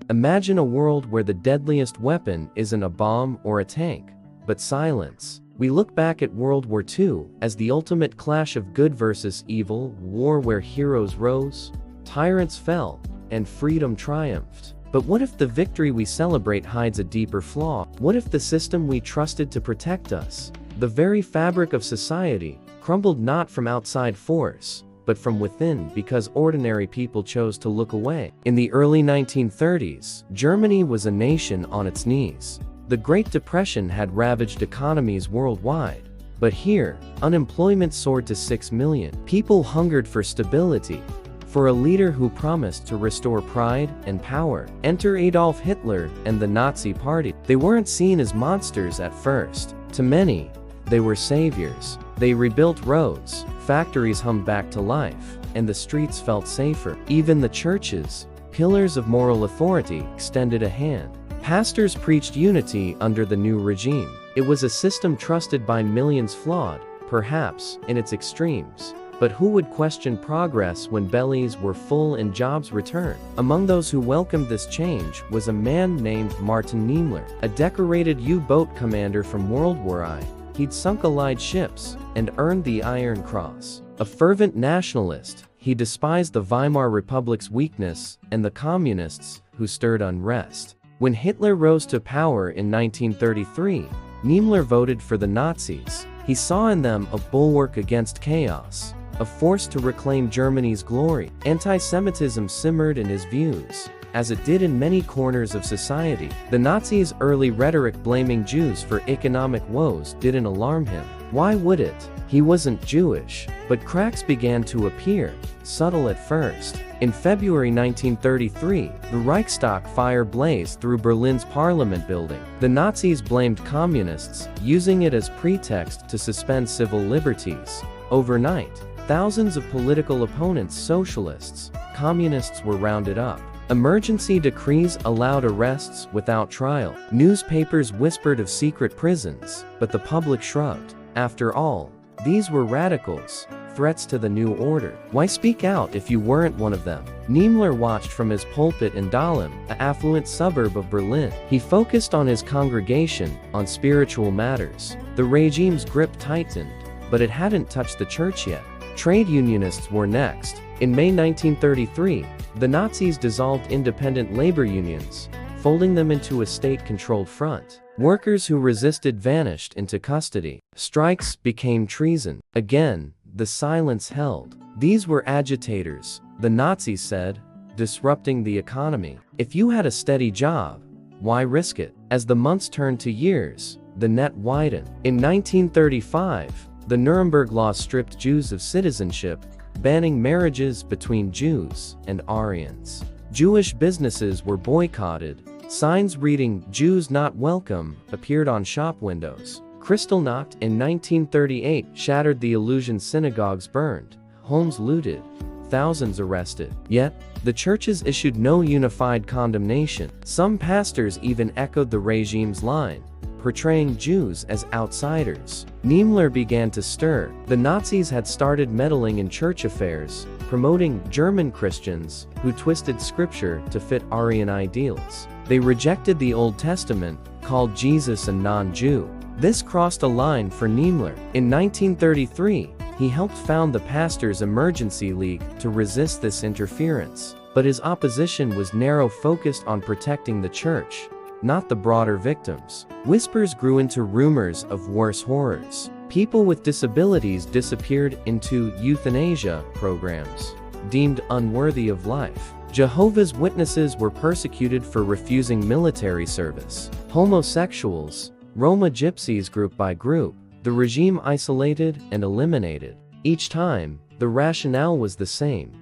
Imagine a world where the deadliest weapon isn't a bomb or a tank, but silence. We look back at World War II as the ultimate clash of good versus evil, war where heroes rose, tyrants fell, and freedom triumphed. But what if the victory we celebrate hides a deeper flaw? What if the system we trusted to protect us, the very fabric of society, crumbled not from outside force, but from within because ordinary people chose to look away? In the early 1930s, Germany was a nation on its knees. The Great Depression had ravaged economies worldwide. But here, unemployment soared to 6 million. People hungered for stability, for a leader who promised to restore pride and power. Enter Adolf Hitler and the Nazi Party. They weren't seen as monsters at first. To many, they were saviors. They rebuilt roads, factories hummed back to life, and the streets felt safer. Even the churches, pillars of moral authority, extended a hand. Pastors preached unity under the new regime. It was a system trusted by millions, flawed, perhaps, in its extremes. But who would question progress when bellies were full and jobs returned? Among those who welcomed this change was a man named Martin Niemöller, a decorated U-boat commander from WWII. He'd sunk Allied ships and earned the Iron Cross. A fervent nationalist, he despised the Weimar Republic's weakness and the communists who stirred unrest. When Hitler rose to power in 1933, Niemöller voted for the Nazis. He saw in them a bulwark against chaos, a force to reclaim Germany's glory. Anti-Semitism simmered in his views, as it did in many corners of society. The Nazis' early rhetoric blaming Jews for economic woes didn't alarm him. Why would it? He wasn't Jewish. But cracks began to appear, subtle at first. In February 1933, the Reichstag fire blazed through Berlin's parliament building. The Nazis blamed communists, using it as pretext to suspend civil liberties. Overnight, thousands of political opponents, socialists, communists, were rounded up. Emergency decrees allowed arrests without trial. Newspapers whispered of secret prisons, but the public shrugged. After all, these were radicals, threats to the new order. Why speak out if you weren't one of them? Niemöller watched from his pulpit in Dahlem, an affluent suburb of Berlin. He focused on his congregation, on spiritual matters. The regime's grip tightened, but it hadn't touched the church yet. Trade unionists were next. In May 1933, the Nazis dissolved independent labor unions, folding them into a state-controlled front. Workers who resisted vanished into custody. Strikes became treason. Again, the silence held. These were agitators, the Nazis said, disrupting the economy. If you had a steady job, why risk it? As the months turned to years, the net widened. In 1935, the Nuremberg Law stripped Jews of citizenship, banning marriages between Jews and Aryans. Jewish businesses were boycotted. Signs reading "Jews not welcome" appeared on shop windows. Kristallnacht in 1938 shattered the illusion. Synagogues burned, homes looted, thousands arrested. Yet, the churches issued no unified condemnation. Some pastors even echoed the regime's line, portraying Jews as outsiders. Niemöller began to stir. The Nazis had started meddling in church affairs, promoting German Christians who twisted scripture to fit Aryan ideals. They rejected the Old Testament, called Jesus a non-Jew. This crossed a line for Niemöller. In 1933, he helped found the Pastors' Emergency League to resist this interference. But his opposition was narrow, focused on protecting the church, not the broader victims. Whispers grew into rumors of worse horrors. People with disabilities disappeared into euthanasia programs, deemed unworthy of life. Jehovah's Witnesses were persecuted for refusing military service. Homosexuals, Roma gypsies, group by group, the regime isolated and eliminated. Each time, the rationale was the same.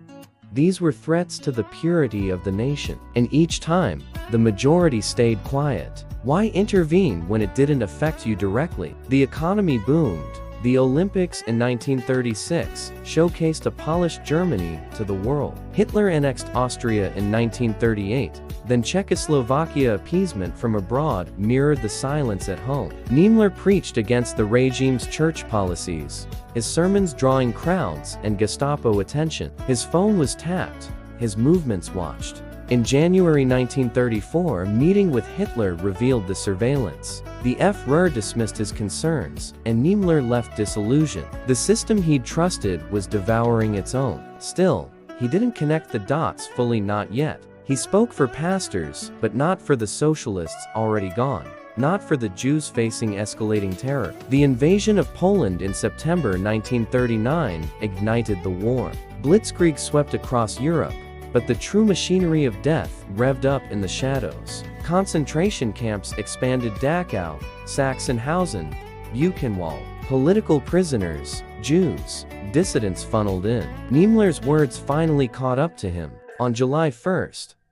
These were threats to the purity of the nation. And each time, the majority stayed quiet. Why intervene when it didn't affect you directly? The economy boomed. The Olympics in 1936 showcased a polished Germany to the world. Hitler annexed Austria in 1938, then Czechoslovakia. Appeasement from abroad mirrored the silence at home. Niemöller preached against the regime's church policies, his sermons drawing crowds and Gestapo attention. His phone was tapped, his movements watched. In January 1934, a meeting with Hitler revealed the surveillance. The Führer dismissed his concerns, and Niemöller left disillusioned. The system he'd trusted was devouring its own. Still, he didn't connect the dots fully, not yet. He spoke for pastors, but not for the socialists already gone. Not for the Jews facing escalating terror. The invasion of Poland in September 1939 ignited the war. Blitzkrieg swept across Europe, but the true machinery of death revved up in the shadows. Concentration camps expanded: Dachau, Sachsenhausen, Buchenwald. Political prisoners, Jews, dissidents funneled in. Niemöller's words finally caught up to him. On July 1,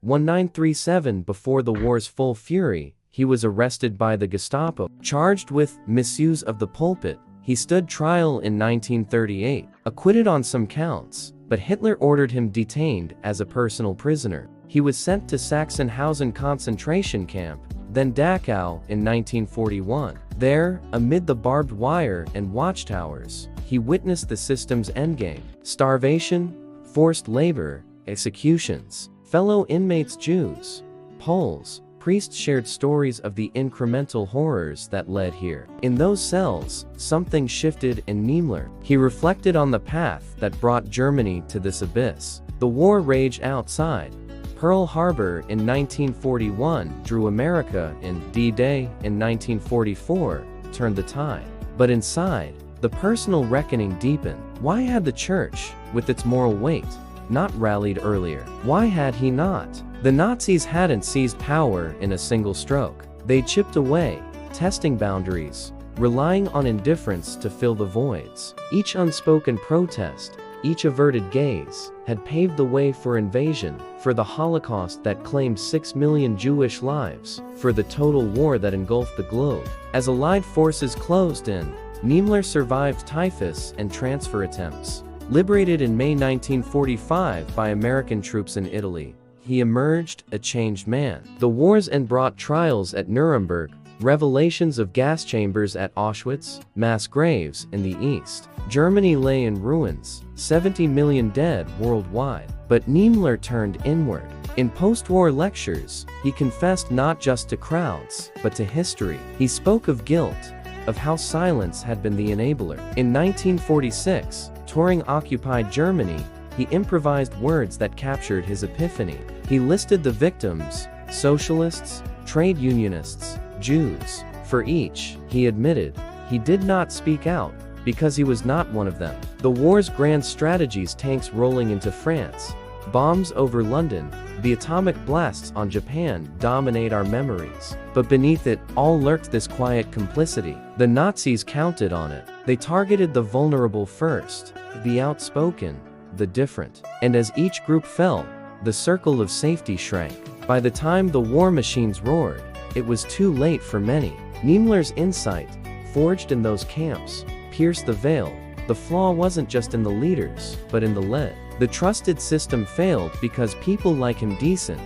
1937, before the war's full fury, he was arrested by the Gestapo. Charged with misuse of the pulpit, he stood trial in 1938, acquitted on some counts, but Hitler ordered him detained as a personal prisoner. He was sent to Sachsenhausen concentration camp, then Dachau in 1941. There, amid the barbed wire and watchtowers, he witnessed the system's endgame: starvation, forced labor, executions. Fellow inmates, Jews, Poles, priests shared stories of the incremental horrors that led here. In those cells, something shifted in Niemöller. He reflected on the path that brought Germany to this abyss. The war raged outside. Pearl Harbor in 1941 drew America in. D-Day in 1944 turned the tide. But inside, the personal reckoning deepened. Why had the church, with its moral weight, not rallied earlier? Why had he not? The Nazis hadn't seized power in a single stroke. They chipped away, testing boundaries, relying on indifference to fill the voids. Each unspoken protest, each averted gaze, had paved the way for invasion, for the Holocaust that claimed 6 million Jewish lives, for the total war that engulfed the globe. As Allied forces closed in, Niemöller survived typhus and transfer attempts. Liberated in May 1945 by American troops in Italy, he emerged a changed man. The war's end brought trials at Nuremberg, revelations of gas chambers at Auschwitz, mass graves in the East. Germany lay in ruins, 70 million dead worldwide. But Niemöller turned inward. In post-war lectures, he confessed not just to crowds, but to history. He spoke of guilt, of how silence had been the enabler. In 1946, touring occupied Germany, he improvised words that captured his epiphany. He listed the victims: socialists, trade unionists, Jews. For each, he admitted, he did not speak out, because he was not one of them. The war's grand strategies: tanks rolling into France, bombs over London, the atomic blasts on Japan dominate our memories. But beneath it all lurked this quiet complicity. The Nazis counted on it. They targeted the vulnerable first, the outspoken, the different. And as each group fell, the circle of safety shrank. By the time the war machines roared, it was too late for many. Niemöller's insight, forged in those camps, pierced the veil. The flaw wasn't just in the leaders, but in the lead. The trusted system failed because people like him, decent,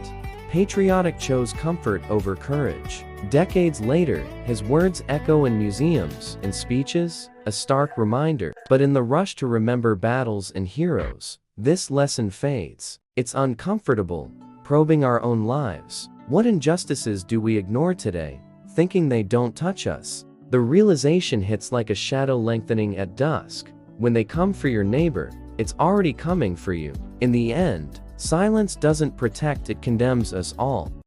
patriotic, chose comfort over courage. Decades later, his words echo in museums, in speeches, a stark reminder. But in the rush to remember battles and heroes, this lesson fades. It's uncomfortable, probing our own lives. What injustices do we ignore today, thinking they don't touch us? The realization hits like a shadow lengthening at dusk. When they come for your neighbor, it's already coming for you. In the end, silence doesn't protect, it condemns us all.